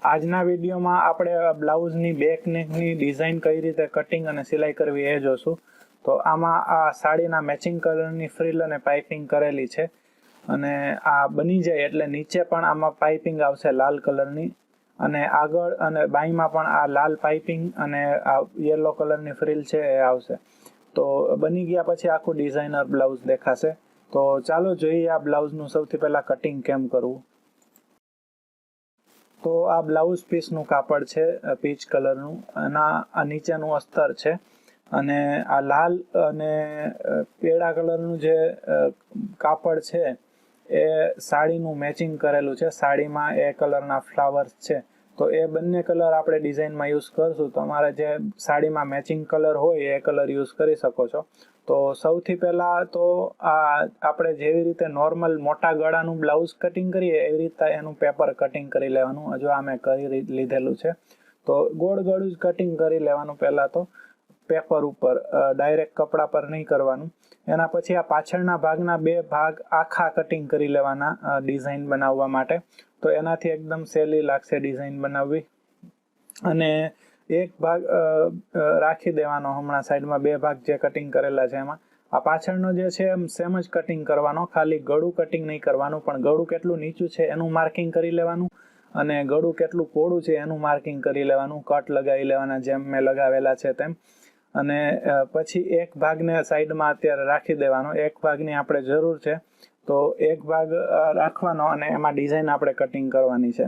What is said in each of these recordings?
આજના વિડીયોમાં આપણે બ્લાઉઝની બેક નેકની ડિઝાઇન કઈ રીતે કટિંગ અને સિલાઈ કરવી એ જોશું. તો આમાં આ સાડીના મેચિંગ કલરની ફ્રીલ અને પાઇપિંગ કરેલી છે અને આ બની જાય એટલે નીચે પણ આમાં પાઇપિંગ આવશે લાલ કલરની અને આગળ અને બાઈમાં પણ આ લાલ પાઇપિંગ અને આ યલો કલરની ફ્રીલ છે એ આવશે. તો બની ગયા પછી આખું ડિઝાઇનર બ્લાઉઝ દેખાશે. તો ચાલો જોઈએ આ બ્લાઉઝનું સૌથી પહેલાં કટિંગ કેમ કરવું. તો આ બ્લાઉઝ પીસનું કાપડ છે પીચ કલરનું, આ નીચેનું અસ્તર છે અને આ લાલ અને પીળા કલરનું જે કાપડ છે એ સાડીનું મેચિંગ કરેલું છે. સાડીમાં એ કલરના ફ્લાવર્સ છે તો એ બંને કલર આપણે ડિઝાઇનમાં યુઝ કરશું. તમારે જે સાડીમાં મેચિંગ કલર હોય એ કલર યુઝ કરી શકો છો. તો સૌથી પહેલાં તો આપણે જેવી રીતે નોર્મલ મોટા ગળાનું બ્લાઉઝ કટિંગ કરીએ એવી રીતે એનું પેપર કટિંગ કરી લેવાનું. હજુ આ મેં કરી લીધેલું છે. તો ગોળ ગળું જ કટિંગ કરી લેવાનું પહેલાં તો પેપર ઉપર, ડાયરેક્ટ કપડા પર નહીં કરવાનું. એના પછી આ પાછળના ભાગના બે ભાગ આખા કટિંગ કરી લેવાના ડિઝાઇન બનાવવા માટે. તો એનાથી એકદમ સહેલી લાગશે ડિઝાઇન બનાવવી. અને એક ભાગ રાખી દેવાનો હમણાં સાઈડમાં, બે ભાગ જે કટિંગ કરેલા છે એમાં. આ પાછળનો જે છે એમ સેમ જ કટિંગ કરવાનો, ખાલી ગળું કટિંગ નહીં કરવાનું, પણ ગળું કેટલું નીચું છે એનું માર્કિંગ કરી લેવાનું અને ગળું કેટલું પહોળું છે એનું માર્કિંગ કરી લેવાનું. કટ લગાવી લેવાના જેમ મેં લગાવેલા છે તેમ. અને પછી એક ભાગને સાઈડમાં અત્યારે રાખી દેવાનો. એક ભાગની આપણે જરૂર છે તો એક ભાગ રાખવાનો અને એમાં ડિઝાઇન આપણે કટિંગ કરવાની છે.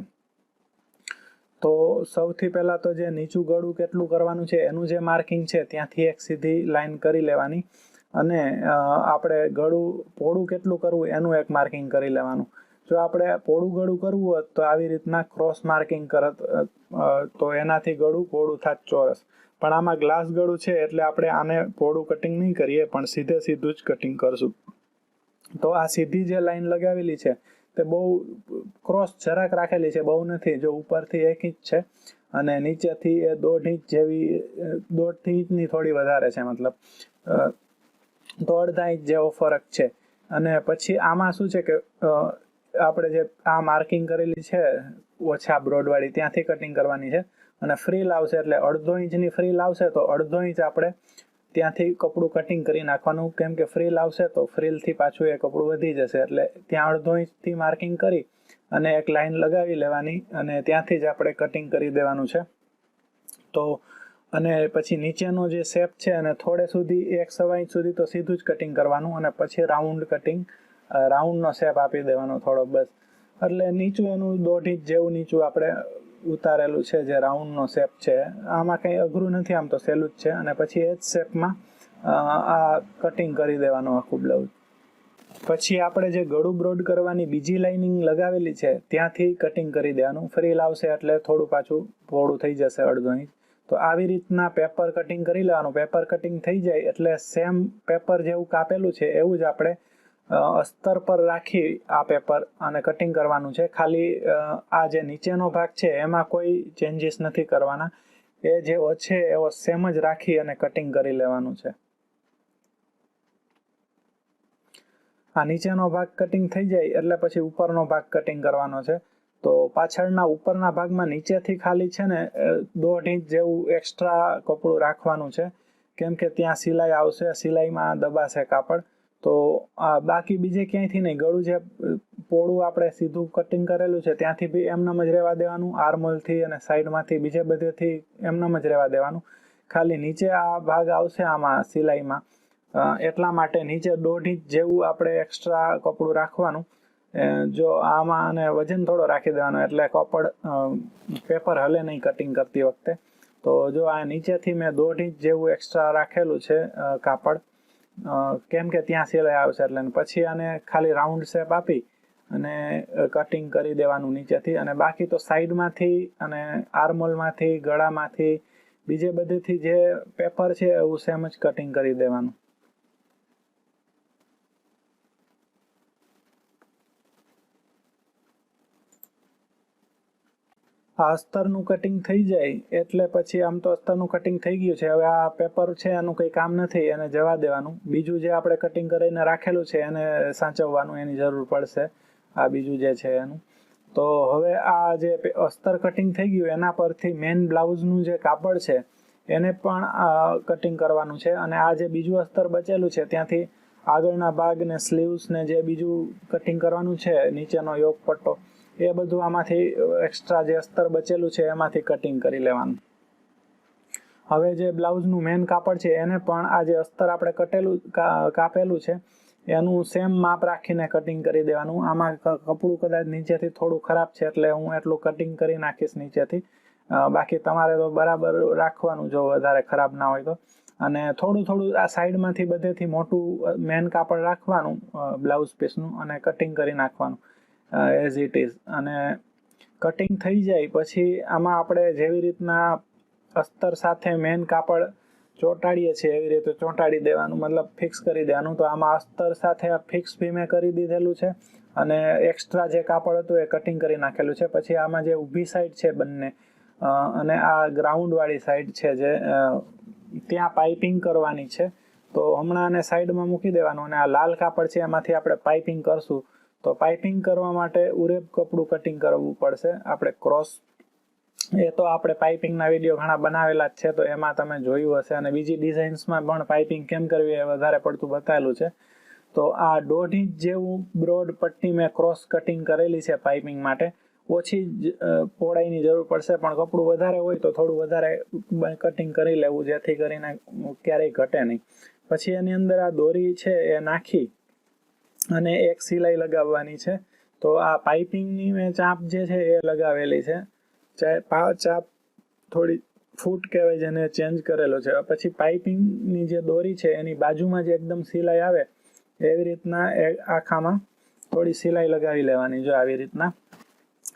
તો સૌથી પહેલાં તો જે નીચું ગળું કેટલું કરવાનું છે એનું જે માર્કિંગ છે ત્યાંથી એક સીધી લાઈન કરી લેવાની અને આપણે ગળું પહોળું કેટલું કરવું એનું એક માર્કિંગ કરી લેવાનું. જો આપણે પહોળું ગળું કરવું હોત તો આવી રીતના ક્રોસ માર્કિંગ કરત તો એનાથી ગળું પહોળું થાત ચોરસ. પણ આમાં ગ્લાસ ગળું છે એટલે આપણે આને પહોળું કટિંગ નહીં કરીએ પણ સીધું જ કટિંગ કરશું. તો આ સીધી જે લાઈન લગાવેલી છે તે બહુ ક્રોસ જરાક રાખેલી છે, બહુ નથી. જો ઉપરથી 1 ઇંચ છે અને નીચેથી એ 1.5 ઇંચ જેવી, 1.5 ઇંચની થોડી વધારે છે, મતલબ તો 1/2 ઇંચ જેવો ફરક છે. અને પછી આમાં શું છે કે આપણે જે આ માર્કિંગ કરેલી છે ઓછા બ્રોડવાળી ત્યાંથી કટિંગ કરવાની છે અને ફ્રીલ આવશે એટલે 1/2 ઇંચની ફ્રીલ આવશે તો 1/2 ઇંચ આપણે ત્યાંથી કપડું કટિંગ કરી નાખવાનું. કેમ કે ફ્રીલ આવશે તો ફ્રીલથી પાછું એ કપડું વધી જશે એટલે ત્યાં 1/2 ઇંચથી માર્કિંગ કરી અને એક લાઈન લગાવી લેવાની અને ત્યાંથી જ આપણે કટિંગ કરી દેવાનું છે. તો અને પછી નીચેનો જે શેપ છે અને થોડે સુધી 1.25 ઇંચ સુધી તો સીધું જ કટિંગ કરવાનું અને પછી રાઉન્ડ કટિંગ, રાઉન્ડનો શેપ આપી દેવાનો થોડો, બસ. એટલે નીચું એનું 1.5 ઇંચ જેવું નીચું આપણે ઉતારેલું છે જે રાઉન્ડનો શેપ છે. આમાં કંઈ અઘરું નથી, આમ તો સહેલું જ છે. અને પછી એ જ શેપમાં આ કટિંગ કરી દેવાનું આખું બ્લાઉઝ. પછી આપણે જે ગળું બ્રોડ કરવાની બીજી લાઇનિંગ લગાવેલી છે ત્યાંથી કટિંગ કરી દેવાનું. ફ્રીલ આવશે એટલે થોડું પાછું પહોળું થઈ જશે 1/2 ઇંચ. તો આવી રીતના પેપર કટિંગ કરી લેવાનું. પેપર કટિંગ થઈ જાય એટલે સેમ પેપર જેવું કાપેલું છે એવું જ આપણે અસ્તર પર રાખી આ પેપર અને કટિંગ કરવાનું છે. ખાલી આ જે નીચેનો ભાગ છે એમાં કોઈ ચેન્જીસ નથી કરવાના. એ જેવો છે એવો સેમ જ રાખી અને કટિંગ કરી લેવાનું છે. આ નીચેનો ભાગ કટિંગ થઈ જાય એટલે પછી ઉપરનો ભાગ કટિંગ કરવાનો છે. તો પાછળના ઉપરના ભાગમાં નીચેથી ખાલી છે ને 1.5 ઇંચ જેવું એક્સ્ટ્રા કપડું રાખવાનું છે. કેમ કે ત્યાં સિલાઈ આવશે, સિલાઈમાં દબાશે કાપડ. તો બાકી બીજે ક્યાંયથી નહીં, ગળું જે પોળું આપણે સીધું કટિંગ કરેલું છે ત્યાંથી બી એમનામ જ રહેવા દેવાનું. આર્મોલથી અને સાઈડમાંથી બીજે બધેથી એમનામ જ રહેવા દેવાનું. ખાલી નીચે આ ભાગ આવશે આમાં સિલાઈમાં, એટલા માટે નીચે 1.5 ઇંચ જેવું આપણે એક્સ્ટ્રા કપડું રાખવાનું. જો આમાં અને વજન થોડો રાખી દેવાનો એટલે કપડ પેપર હલે નહીં કટિંગ કરતી વખતે. તો જો આ નીચેથી મેં 1.5 ઇંચ જેવું એક્સ્ટ્રા રાખેલું છે કાપડ, કેમ કે ત્યાં સિલાઈ આવશે એટલે. પછી આને ખાલી રાઉન્ડ શેપ આપી અને કટિંગ કરી દેવાનું નીચેથી. અને બાકી તો સાઈડમાંથી અને આર્મોલમાંથી, ગળામાંથી, બીજે બધેથી જે પેપર છે એવું સેમ જ કટિંગ કરી દેવાનું. આ અસ્તરનું કટિંગ થઈ જાય એટલે પછી આમ તો અસ્તરનું કટિંગ થઈ ગયું છે. હવે આ પેપર છે એનું કંઈ કામ નથી, એને જવા દેવાનું. બીજું જે આપણે કટિંગ કરીને રાખેલું છે એને સાચવવાનું, એની જરૂર પડશે આ બીજું જે છે એનું. તો હવે આ જે અસ્તર કટિંગ થઈ ગયું એના પરથી મેન બ્લાઉઝનું જે કાપડ છે એને પણ કટિંગ કરવાનું છે, અને આ જે બીજું અસ્તર બચેલું છે ત્યાંથી આગળના ભાગ ને સ્લીવ્સ ને જે બીજું કટિંગ કરવાનું છે, નીચેનો યોક પટ્ટો, એ બધું આમાંથી એક્સ્ટ્રા જે અસ્તર બચેલું છે એમાંથી કટિંગ કરી લેવાનું. હવે જે બ્લાઉઝનું મેન કાપડ છે એને પણ આ જે અસ્તર આપણે કાપેલું છે એનું સેમ માપ રાખીને કટિંગ કરી દેવાનું. આમાં કપડું કદાચ નીચેથી થોડું ખરાબ છે એટલે હું એટલું કટિંગ કરી નાખીશ નીચેથી, બાકી તમારે તો બરાબર રાખવાનું જો વધારે ખરાબ ના હોય તો. અને થોડું આ સાઈડમાંથી બધેથી મોટું મેન કાપડ રાખવાનું બ્લાઉઝ પીસનું, અને કટિંગ કરી નાખવાનું એઝ ઇટ ઇઝ. અને કટિંગ થઈ જાય પછી આમાં આપણે જેવી રીતના અસ્તર સાથે મેન કાપડ ચોંટાડીએ છીએ એવી રીતે ચોંટાડી દેવાનું, મતલબ ફિક્સ કરી દેવાનું. તો આમાં અસ્તર સાથે ફિક્સ બી મેં કરી દીધેલું છે, અને એક્સ્ટ્રા જે કાપડ હતું એ કટિંગ કરી નાખેલું છે. પછી આમાં જે ઊભી સાઈડ છે બંને અને આ ગ્રાઉન્ડવાળી સાઈડ છે જે ત્યાં પાઇપિંગ કરવાની છે, તો હમણાં આને સાઈડમાં મૂકી દેવાનું, અને આ લાલ કાપડ છે એમાંથી આપણે પાઇપિંગ કરશું. તો પાઇપિંગ કરવા માટે ઉરેબ કપડું કટિંગ કરવું પડશે આપણે ક્રોસ. એ તો આપણે પાઇપિંગના વિડીયો ઘણા બનાવેલા જ છે, તો એમાં તમે જોયું હશે, અને બીજી ડિઝાઇન્સમાં પણ પાઇપિંગ કેમ કરવી એ વધારે પડતું બતાવેલું છે. તો આ 1.5 ઇંચ જેવું બ્રોડ પટ્ટી મેં ક્રોસ કટિંગ કરેલી છે પાઇપિંગ માટે. ઓછી પહોળાઈની જરૂર પડશે, પણ કપડું વધારે હોય તો થોડું વધારે કટિંગ કરી લેવું જેથી કરીને ક્યારેય ઘટે નહીં. પછી એની અંદર આ દોરી છે એ નાખી અને એક સિલાઈ લગાવવાની છે. તો આ પાઇપિંગની મેં ચાપ જે છે એ લગાવેલી છે, ચાપ થોડી ફૂટ કહેવાય જેને ચેન્જ કરેલો છે. પછી પાઇપિંગની જે દોરી છે એની બાજુમાં જે એકદમ સિલાઈ આવે એવી રીતના આખામાં થોડી સિલાઈ લગાવી લેવાની. જો આવી રીતના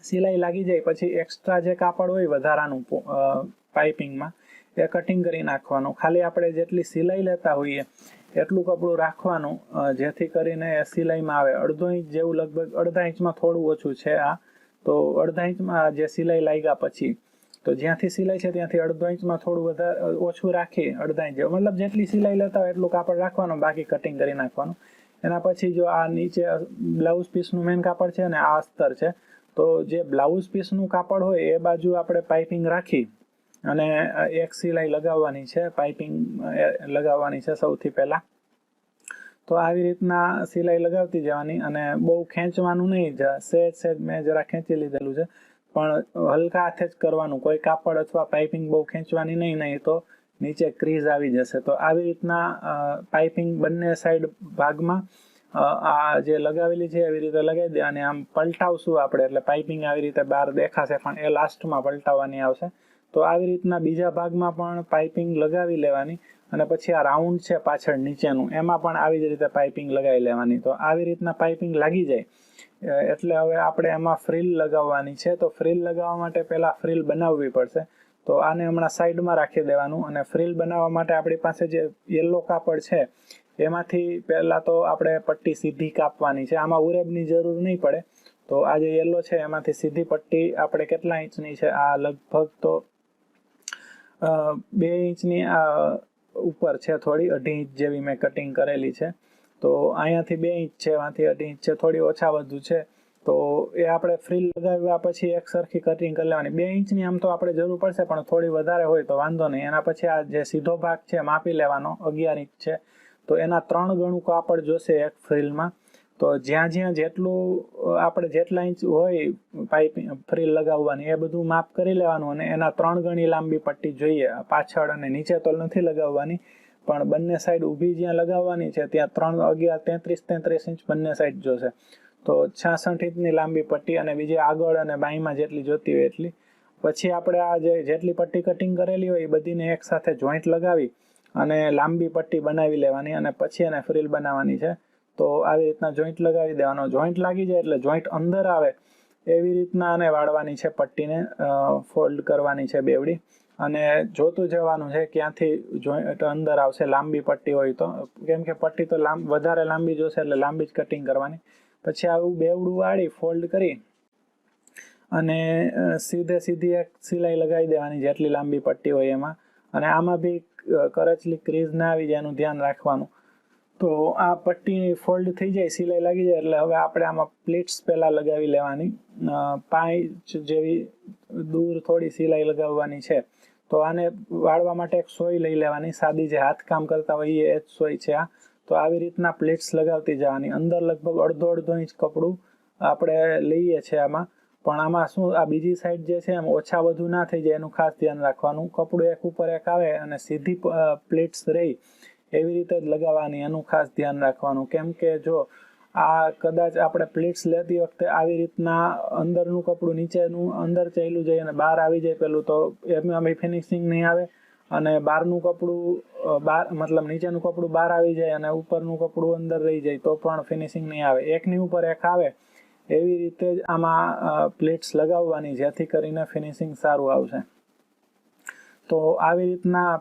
સિલાઈ લાગી જાય પછી એક્સ્ટ્રા જે કાપડ હોય વધારાનું પાઇપિંગમાં એ કટિંગ કરી નાખવાનું. ખાલી આપણે જેટલી સિલાઈ લેતા હોઈએ એટલું કપડું રાખવાનું જેથી કરીને એ સિલાઈમાં આવે. 1/2 ઇંચ જેવું, લગભગ 1/2 ઇંચમાં થોડું ઓછું છે આ. તો 1/2 ઇંચમાં જે સિલાઈ લાગ્યા પછી, તો જ્યાંથી સિલાઈ છે ત્યાંથી 1/2 ઇંચમાં થોડું વધારે ઓછું રાખી 1/2 ઇંચ જેવું, મતલબ જેટલી સિલાઈ લેતા હોય એટલું કાપડ રાખવાનું, બાકી કટિંગ કરી નાખવાનું. એના પછી જો આ નીચે બ્લાઉઝ પીસનું મેન કાપડ છે અને આ અસ્તર છે, તો જે બ્લાઉઝ પીસનું કાપડ હોય એ બાજુ આપણે પાઇપિંગ રાખી અને એક સિલાઈ લગાવવાની છે, પાઇપિંગ લગાવવાની છે સૌથી પહેલા. તો આવી રીતના સિલાઈ લગાવતી જવાની, અને બહુ ખેંચવાનું નહીં, સહેજ મેં જરા ખેંચી લીધેલું છે, પણ હલકા હાથે જ કરવાનું. કોઈ કાપડ અથવા પાઇપિંગ બહુ ખેંચવાની નહીં તો નીચે ક્રીઝ આવી જશે. તો આવી રીતના પાઇપિંગ બંને સાઈડ ભાગમાં આ જે લગાવેલી છે એવી રીતે લગાવી દે, અને આમ પલટાવશું આપણે એટલે પાઇપિંગ આવી રીતે બહાર દેખાશે, પણ એ લાસ્ટમાં પલટાવવાની આવશે. તો આવી રીતના બીજા ભાગમાં પણ પાઇપિંગ લગાવી લેવાની, અને પછી આ રાઉન્ડ છે પાછળ નીચેનું એમાં પણ આવી જ રીતે પાઇપિંગ લગાવી લેવાની. તો આવી રીતના પાઇપિંગ લાગી જાય એટલે હવે આપણે એમાં ફ્રીલ લગાવવાની છે. તો ફ્રીલ લગાવવા માટે પહેલા ફ્રીલ બનાવવી પડશે. તો આને હમણાં સાઈડમાં રાખી દેવાનું, અને ફ્રીલ બનાવવા માટે આપણી પાસે જે યલો કાપડ છે એમાંથી પહેલા તો આપણે પટ્ટી સીધી કાપવાની છે. આમાં ઉરેબની જરૂર નહીં પડે. તો આ જે યલો છે એમાંથી સીધી પટ્ટી આપણે કેટલા ઇંચની છે, આ લગભગ તો 2 ઇંચની ઉપર છે, થોડી 2.5 ઇંચ જેવી મેં કટિંગ કરેલી છે. તો અહીંયાથી 2 ઇંચ છે, આમાંથી 2.5 ઇંચ છે, થોડી ઓછા વધુ છે. તો એ આપણે ફ્રીલ લગાવ્યા પછી એક સરખી કટિંગ કરી લેવાની. 2 ઇંચની આમ તો આપણે જરૂર પડશે, પણ થોડી વધારે હોય તો વાંધો નહીં. એના પછી આ જે સીધો ભાગ છે માપી લેવાનો, 11 ઇંચ છે, તો એના 3 ગણું કાપડ જોશે એક ફ્રીલમાં. તો જ્યાં જેટલું આપણે જેટલા ઇંચ હોય પાઇપિંગ ફ્રીલ લગાવવાની એ બધું માપ કરી લેવાનું, અને એના 3 ગણી લાંબી પટ્ટી જોઈએ. પાછળ અને નીચે તો નથી લગાવવાની, પણ બંને સાઈડ ઊભી જ્યાં લગાવવાની છે ત્યાં 33 ઇંચ બંને સાઈડ જોશે. તો 66 ઇંચની લાંબી પટ્ટી, અને બીજી આગળ અને બાઈમાં જેટલી જોતી હોય એટલી. પછી આપણે આ જેટલી પટ્ટી કટિંગ કરેલી હોય એ બધીને એક સાથે જોઈન્ટ લગાવી અને લાંબી પટ્ટી બનાવી લેવાની, અને પછી એને ફ્રીલ બનાવવાની છે. તો આવી રીતના જોઈન્ટ લગાવી દેવાનો. જોઈન્ટ લાગી જાય એટલે જોઈન્ટ અંદર આવે એવી રીતના આને વાળવાની છે, પટ્ટીને ફોલ્ડ કરવાની છે બેવડી, અને જોતું જવાનું છે ક્યાંથી જોઈન્ટ અંદર આવશે. લાંબી પટ્ટી હોય તો, કેમ કે પટ્ટી તો વધારે લાંબી જોશે એટલે લાંબી જ કટિંગ કરવાની. પછી આવું બેવડું વાળી ફોલ્ડ કરી અને સીધી એક સિલાઈ લગાવી દેવાની જેટલી લાંબી પટ્ટી હોય એમાં, અને આમાં બી કરચલી ક્રીઝ ના આવી જાય એનું ધ્યાન રાખવાનું. તો આ પટ્ટી ફોલ્ડ થઈ જાય, સિલાઈ લાગી જાય એટલે હવે આપણે આમાં પ્લેટ્સ પહેલા લગાવી લેવાની. 5 ઇંચ જેવી દૂર થોડી સિલાઈ લગાવવાની છે. તો આને વાળવા માટે એક સોય લઈ લેવાની, સાદી જે હાથકામ કરતા હોય એ જ સોય છે આ. તો આવી રીતના પ્લેટ્સ લગાવતી જવાની. અંદર લગભગ અડધો ઇંચ કપડું આપણે લઈએ છીએ આમાં. પણ આમાં શું, આ બીજી સાઈડ જે છે એમ ઓછા વધુ ના થઈ જાય એનું ખાસ ધ્યાન રાખવાનું. કપડું એક ઉપર એક આવે અને સીધી પ્લેટ્સ રહી એવી રીતે જ લગાવવાની, એનું ખાસ ધ્યાન રાખવાનું. કેમ કે જો આ કદાચ આપણે પ્લેટ્સ લેતી વખતે આવી રીતના અંદરનું કપડું નીચેનું અંદર ચાલ્યું જાય અને બહાર આવી જાય પેલું, તો એમાં ફિનિશિંગ નહીં આવે. અને બહારનું કપડું મતલબ નીચેનું કપડું બહાર આવી જાય અને ઉપરનું કપડું અંદર રહી જાય તો પણ ફિનિશિંગ નહીં આવે. એકની ઉપર એક આવે એવી રીતે જ આમાં પ્લેટ્સ લગાવવાની, જેથી કરીને ફિનિશિંગ સારું આવશે. તો આવી રીતના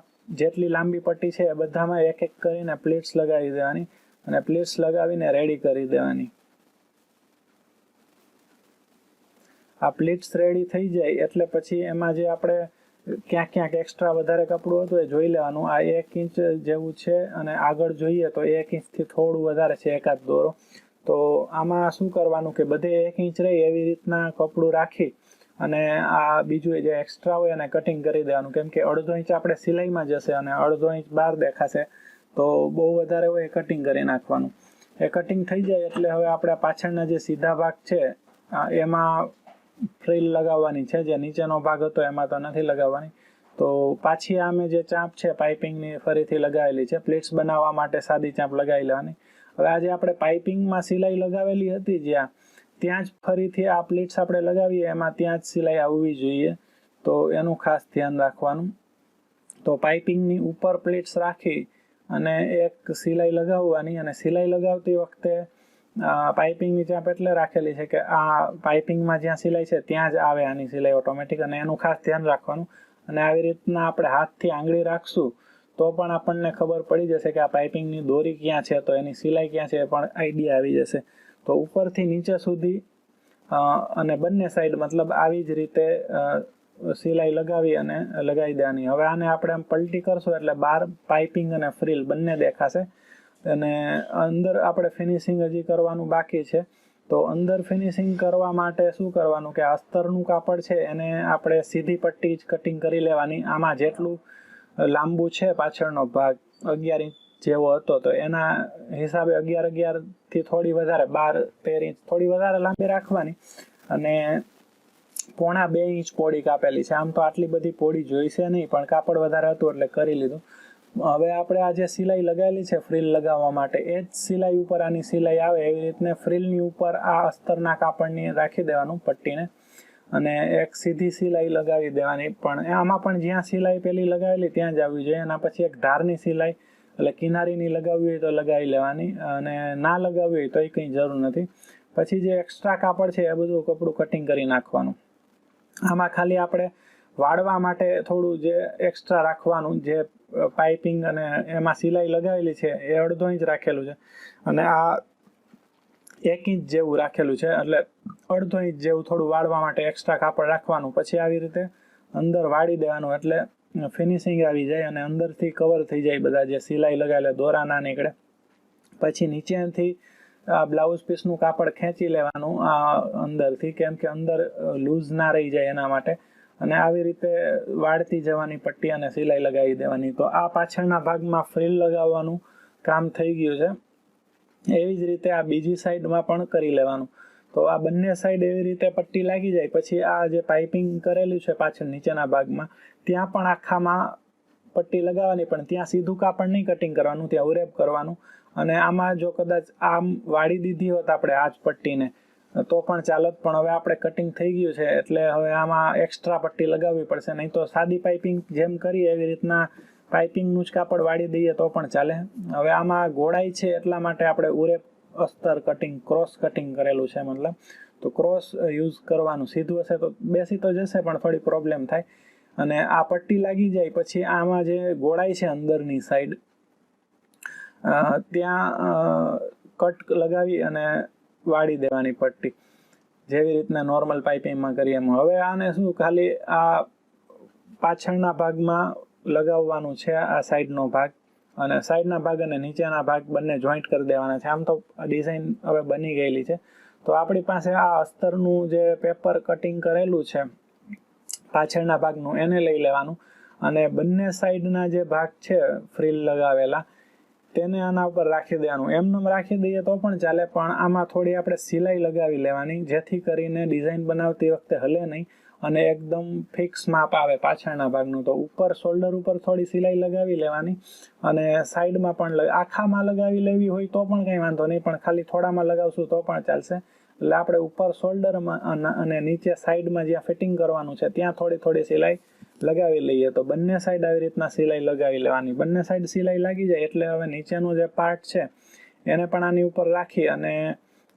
જેટલી લાંબી પટ્ટી છે એ બધામાં એક એક કરીને પ્લેટ્સ લગાવી દેવાની અને પ્લેટ્સ લગાવીને રેડી કરી દેવાની. આ પ્લેટ્સ રેડી થઈ જાય એટલે પછી એમાં જે આપણે ક્યાંક એક્સ્ટ્રા વધારે કપડું હતું એ જોઈ લેવાનું. આ 1 ઇંચ જેવું છે અને આગળ જોઈએ તો 1 ઇંચથી થોડું વધારે છે, એકાદ દોરો. તો આમાં શું કરવાનું કે બધે 1 ઇંચ રહે એવી રીતના કપડું રાખી અને આ બીજું જે એક્સ્ટ્રા હોય એને કટિંગ કરી દેવાનું. કેમ કે 1/2 ઇંચ આપણે સિલાઈમાં જશે અને 1/2 ઇંચ બહાર દેખાશે, તો બહુ વધારે હોય એ કટિંગ કરી નાખવાનું. એ કટિંગ થઈ જાય એટલે હવે આપણે પાછળના જે સીધા ભાગ છે એમાં ફ્રિલ લગાવવાની છે. જે નીચેનો ભાગ હતો એમાં તો નથી લગાવવાની. તો પાછી આમે જે ચાંપ છે પાઇપિંગની ફરીથી લગાવેલી છે, પ્લેટ્સ બનાવવા માટે સાદી ચાંપ લગાવી લેવાની. હવે આજે આપણે પાઇપિંગમાં સિલાઈ લગાવેલી હતી ત્યાં જ ફરીથી આ પ્લેટ્સ આપણે લગાવીએ એમાં ત્યાં જ સિલાઈ આવવી જોઈએ, તો એનું ખાસ ધ્યાન રાખવાનું. તો પાઇપિંગની ઉપર પ્લેટ્સ રાખી અને એક સિલાઈ લગાવવાની, અને સિલાઈ લગાવતી વખતે પાઇપિંગની ચાંપ એટલે રાખેલી છે કે આ પાઇપિંગમાં જ્યાં સિલાઈ છે ત્યાં જ આવે આની સિલાઈ ઓટોમેટિક, અને એનું ખાસ ધ્યાન રાખવાનું. અને આવી રીતના આપણે હાથથી આંગળી રાખશું તો પણ આપણને ખબર પડી જશે કે આ પાઇપિંગની દોરી ક્યાં છે, તો એની સિલાઈ ક્યાં છે એ પણ આઈડિયા આવી જશે. તો ઉપરથી નીચે સુધી અને બંને સાઈડ મતલબ આવી જ રીતે સિલાઈ લગાવી અને લગાવી દેવાની. હવે આને આપણે આમ પલટી કરશું એટલે બહાર પાઇપિંગ અને ફ્રિલ બંને દેખાશે. અને અંદર આપણે ફિનિશિંગ હજી કરવાનું બાકી છે. તો અંદર ફિનિશિંગ કરવા માટે શું કરવાનું કે અસ્તરનું કાપડ છે એને આપણે સીધી પટ્ટી જ કટિંગ કરી લેવાની. આમાં જેટલું લાંબુ છે પાછળનો ભાગ 11 ઇંચ જેવો હતો તો એના હિસાબે 11 થી થોડી વધારે 12-13 ઇંચ થોડી વધારે લાંબી રાખવાની અને 1.25 ઇંચ પોડી કાપેલી છે. આમ તો આટલી બધી પોડી જોઈશે નહીં, પણ કાપડ વધારે હતું એટલે કરી લીધું. હવે આપણે આ જે સિલાઈ લગાવેલી છે ફ્રિલ લગાવવા માટે, એ જ સિલાઈ ઉપર આની સિલાઈ આવે એવી રીતને ફ્રિલની ઉપર આ અસ્તરના કાપડની રાખી દેવાનું પટ્ટીને અને એક સીધી સિલાઈ લગાવી દેવાની. પણ આમાં પણ જ્યાં સિલાઈ પેલી લગાવેલી ત્યાં જ આવવી જોઈએ. એના પછી એક ધારની સિલાઈ એટલે કિનારીની લગાવવી હોય તો લગાવી લેવાની, અને ના લગાવવી હોય તો એ કંઈ જરૂર નથી. પછી જે એક્સ્ટ્રા કાપડ છે એ બધું કપડું કટિંગ કરી નાખવાનું. આમાં ખાલી આપણે વાળવા માટે થોડું જે એક્સ્ટ્રા રાખવાનું, જે પાઇપિંગ અને એમાં સિલાઈ લગાવેલી છે એ 1/2 ઇંચ રાખેલું છે અને આ 1 ઇંચ જેવું રાખેલું છે, એટલે 1/2 ઇંચ જેવું થોડું વાળવા માટે એક્સ્ટ્રા કાપડ રાખવાનું. પછી આવી રીતે અંદર વાળી દેવાનું એટલે ફિનિશિંગ આવી જાય અને અંદરથી કવર થઈ જાય બધા જે સિલાઈ લગાવેલા દોરા ના નીકળે. પછી નીચેથી બ્લાઉઝ પીસનું કાપડ ખેંચી લેવાનું અંદરથી, કેમ કે અંદર લૂઝ ના રહી જાય એના માટે. અને આવી રીતે વાળતી જવાની પટ્ટી અને સિલાઈ લગાવી દેવાની. તો આ પાછળના ભાગમાં ફ્રિલ લગાવવાનું કામ થઈ ગયું છે. એવી જ રીતે આ બીજી સાઈડમાં પણ કરી લેવાનું. તો આ બંને સાઈડ એવી રીતે પટ્ટી લાગી જાય પછી આ જે પાઇપિંગ કરેલું છે પાછળ નીચેના ભાગમાં ત્યાં પણ આખામાં પટ્ટી લગાવવાની, પણ ત્યાં સીધું કાપડ નહીં કટિંગ કરવાનું, ત્યાં ઉરેપ કરવાનું. અને આમાં જો કદાચ આમ વાળી દીધી હોત આપણે આ જ પટ્ટીને તો પણ ચાલત, પણ હવે આપણે કટિંગ થઈ ગયું છે એટલે હવે આમાં એક્સ્ટ્રા પટ્ટી લગાવવી પડશે. નહીં તો સાદી પાઇપિંગ જેમ કરીએ એવી રીતના પાઇપિંગનું જ કાપડ વાળી દઈએ તો પણ ચાલે. હવે આમાં ગોળાઈ છે એટલા માટે આપણે ઉરેપ અસ્તર કટિંગ ક્રોસ કટિંગ કરેલું છે, મતલબ તો ક્રોસ યુઝ કરવાનું. સીધું હશે તો બેસી તો જશે પણ થોડી પ્રોબ્લેમ થાય. અને આ પટ્ટી લાગી જાય પછી આમાં જે ગોળાઈ છે અંદરની સાઈડ ત્યાં કટ લગાવી અને વાળી દેવાની પટ્ટી, જેવી રીતના નોર્મલ પાઇપિંગમાં કરીએ એમ. હવે આને શું ખાલી આ પાછળના ભાગમાં લગાવવાનું છે, આ સાઈડનો ભાગ અને સાઈડના ભાગ અને નીચેના ભાગ બંને જોઈન્ટ કરી દેવાના છે. આમ તો ડિઝાઇન હવે બની ગયેલી છે. તો આપણી પાસે આ અસ્તરનું જે પેપર કટિંગ કરેલું છે પાછળના ભાગનું એને લઈ લેવાનું અને બંને સાઈડના જે ભાગ છે ફ્રીલ લગાવેલા તેને આના ઉપર રાખી દેવાનું. એમને રાખી દઈએ તો પણ ચાલે, પણ આમાં થોડી આપણે સિલાઈ લગાવી લેવાની જેથી કરીને ડિઝાઇન બનાવતી વખતે હલે નહીં અને એકદમ ફિક્સ માપ આવે પાછળના ભાગનું. તો ઉપર શોલ્ડર ઉપર થોડી સિલાઈ લગાવી લેવાની અને સાઈડમાં પણ આખામાં લગાવી લેવી હોય તો પણ કંઈ વાંધો નહીં, પણ ખાલી થોડામાં લગાવશું તો પણ ચાલશે. એટલે આપણે ઉપર શોલ્ડરમાં અને નીચે સાઈડમાં જ્યાં ફિટિંગ કરવાનું છે ત્યાં થોડી થોડી સિલાઈ લગાવી લઈએ. તો બંને સાઈડ આવી રીતના સિલાઈ લગાવી લેવાની. બંને સાઈડ સિલાઈ લાગી જાય એટલે હવે નીચેનું જે પાર્ટ છે એને પણ આની ઉપર રાખી અને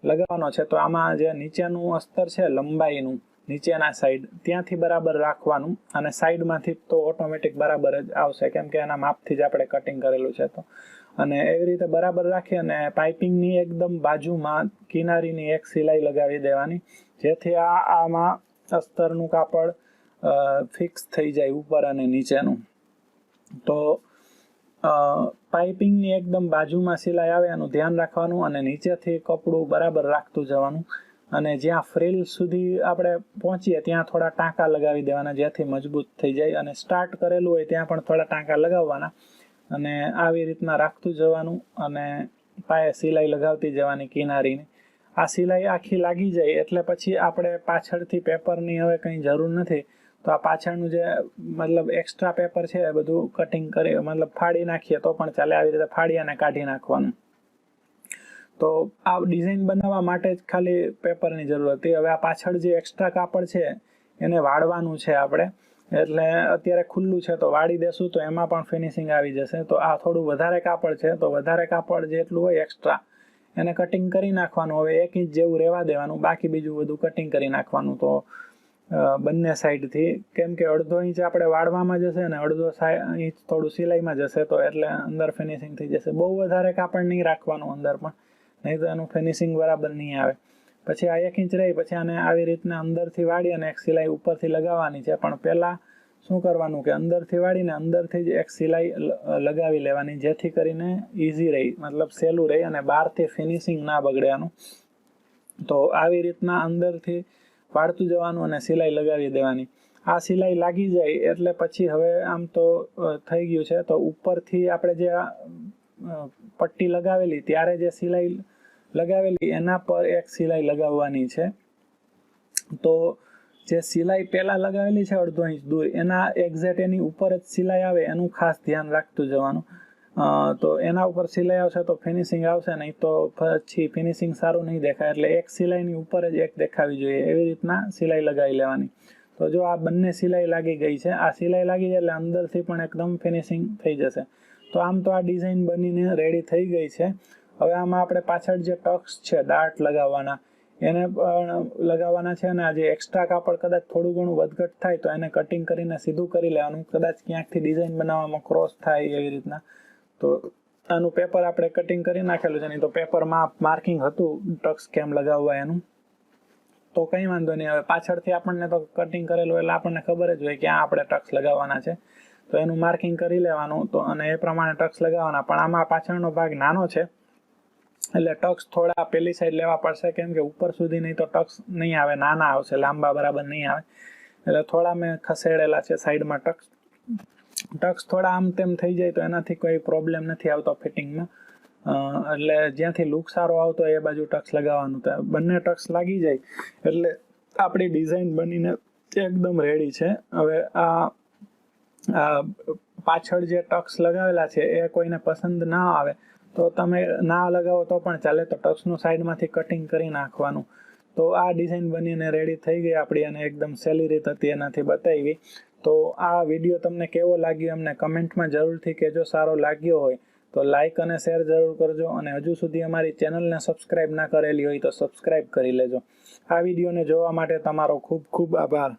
લગાવવાનો છે. તો આમાં જે નીચેનું અસ્તર છે લંબાઈનું નીચેના સાઈડ ત્યાંથી બરાબર રાખવાનું અને સાઈડમાંથી તો ઓટોમેટિક બરાબર જ આવશે કેમ કે એના માપથી જ આપણે કટિંગ કરેલું છે. તો અને એવી રીતે બરાબર રાખી અને પાઇપિંગની એકદમ બાજુમાં કિનારીની એક સિલાઈ લગાવી દેવાની જેથી આમાં અસ્તરનું કાપડ ફિક્સ થઈ જાય ઉપર અને નીચેનું. તો પાઇપિંગની એકદમ બાજુમાં સિલાઈ આવે એનું ધ્યાન રાખવાનું અને નીચેથી કપડું બરાબર રાખતું જવાનું અને જ્યાં ફ્રીલ સુધી આપણે પહોંચીએ ત્યાં થોડા ટાંકા લગાવી દેવાના જેથી મજબૂત થઈ જાય અને સ્ટાર્ટ કરેલું હોય ત્યાં પણ થોડા ટાંકા લગાવવાના અને આવી રીતના રાખતું જવાનું અને પાયે સિલાઈ લગાવતી જવાની કિનારીની. આ સિલાઈ આખી લાગી જાય એટલે પછી આપણે પાછળથી પેપરની હવે કંઈ જરૂર નથી. તો આ પાછળનું જે મતલબ એક્સ્ટ્રા પેપર છે એ બધું કટિંગ કરી મતલબ ફાડી નાખીએ તો પણ ચાલે. આવી રીતે ફાડી અને કાઢી નાખવાનું. તો આ ડિઝાઇન બનાવવા માટે જ ખાલી પેપરની જરૂર હતી. હવે આ પાછળ જે એક્સ્ટ્રા કાપડ છે એને વાળવાનું છે આપણે, એટલે અત્યારે ખુલ્લું છે તો વાળી દેશું તો એમાં પણ ફિનિશિંગ આવી જશે. તો આ થોડું વધારે કાપડ છે તો વધારે કાપડ જેટલું હોય એક્સ્ટ્રા એને કટિંગ કરી નાખવાનું. હવે 1 ઇંચ જેવું રહેવા દેવાનું, બાકી બીજું બધું કટિંગ કરી નાખવાનું. તો બંને સાઈડથી કેમ કે 1/2 ઇંચ આપણે વાળવામાં જશે અને 1/2 ઇંચ થોડું સિલાઈમાં જશે તો એટલે અંદર ફિનિશિંગ થઈ જશે. બહુ વધારે કાપડ નહીં રાખવાનું અંદર પણ, નહીં તો એનું ફિનિશિંગ બરાબર નહીં આવે. પછી આ 1 ઇંચ રહી પછી આને આવી રીતના અંદરથી વાળી અને એક સિલાઈ ઉપરથી લગાવવાની છે. પણ પહેલાં શું કરવાનું કે અંદરથી વાળીને અંદરથી જ એક સિલાઈ લગાવી લેવાની જેથી કરીને ઇઝી રહી મતલબ સહેલું રહી અને બહારથી ફિનિશિંગ ના બગડે આનું. તો આવી રીતના અંદરથી વાળતું જવાનું અને સિલાઈ લગાવી દેવાની. આ સિલાઈ લાગી જાય એટલે પછી હવે આમ તો થઈ ગયું છે. તો ઉપરથી આપણે જે પટ્ટી લગાવેલી ત્યારે જે સિલાઈ લગાવેલી એના પર એક સિલાઈ લગાવવાની છે. તો જે સિલાઈ પહેલાં લગાવેલી છે 1/2 ઇંચ દૂર એના એક્ઝેક્ટ એની ઉપર જ સિલાઈ આવે એનું ખાસ ધ્યાન રાખતું જવાનું. તો એના ઉપર સિલાઈ આવશે તો ફિનિશિંગ આવશે, નહીં તો પછી ફિનિશિંગ સારું નહીં દેખાય. એટલે એક સિલાઈની ઉપર જ એક દેખાવી જોઈએ એવી રીતના સિલાઈ લગાવી લેવાની. તો જો આ બંને સિલાઈ લાગી ગઈ છે. આ સિલાઈ લાગી જાય એટલે અંદરથી પણ એકદમ ફિનિશિંગ થઈ જશે. તો આમ તો આ ડિઝાઇન બનીને રેડી થઈ ગઈ છે. હવે આમાં આપણે પાછળ જે ટક્સ છે ડાર્ટ લગાવવાના એને પણ લગાવવાના છે અને આ જે એક્સ્ટ્રા કાપડ કદાચ થોડું ઘણું વધઘટ થાય તો એને કટિંગ કરીને સીધું કરી લેવાનું. કદાચ ક્યાંકથી ડિઝાઇન બનાવવામાં ક્રોસ થાય એવી રીતના તો આનું પેપર આપણે કટિંગ કરી નાખેલું છે. નહીં તો પેપરમાં માર્કિંગ હતું ટક્સ કેમ લગાવવા એનું, તો કંઈ વાંધો નહીં. હવે પાછળથી આપણને તો કટિંગ કરેલું એટલે આપણને ખબર જ હોય ક્યાં આપણે ટક્સ લગાવવાના છે. તો એનું માર્કિંગ કરી લેવાનું તો અને એ પ્રમાણે ટક્સ લગાવવાના. પણ આમાં પાછળનો ભાગ નાનો છે એટલે ટક્સ થોડા પેલી સાઈડ લેવા પડશે કેમ કે ઉપર સુધી નહીં તો ટક્સ નહીં આવે, નાના આવશે, લાંબા બરાબર નહીં આવે. એટલે થોડા મેં ખસેડેલા છે સાઈડમાં ટક્સ. ટક્સ થોડા આમ તેમ થઈ જાય તો એનાથી કોઈ પ્રોબ્લેમ નથી આવતો ફિટિંગમાં. એટલે જ્યાંથી લુક સારો આવતો એ બાજુ ટક્સ લગાવવાનું. તો બંને ટક્સ લાગી જાય એટલે આપણી ડિઝાઇન બનીને એકદમ રેડી છે. હવે આ પાછળ જે ટક્સ લગાવેલા છે એ કોઈને પસંદ ના આવે તો તમે ના લગાવો તો પણ ચાલે. તો ટક્સનું સાઈડમાંથી કટિંગ કરી નાખવાનું. તો આ ડિઝાઇન બનીને રેડી થઈ ગઈ આપણી અને એકદમ સહેલી રીત હતી એનાથી બતાવી. તો આ વિડીયો તમને કેવો લાગ્યો અમને કમેન્ટમાં જરૂરથી કહેજો. સારો લાગ્યો હોય તો લાઇક અને શેર જરૂર કરજો અને હજુ સુધી અમારી ચેનલને સબસ્ક્રાઈબ ના કરેલી હોય તો સબસ્ક્રાઈબ કરી લેજો. આ વિડીયોને જોવા માટે તમારો ખૂબ ખૂબ આભાર.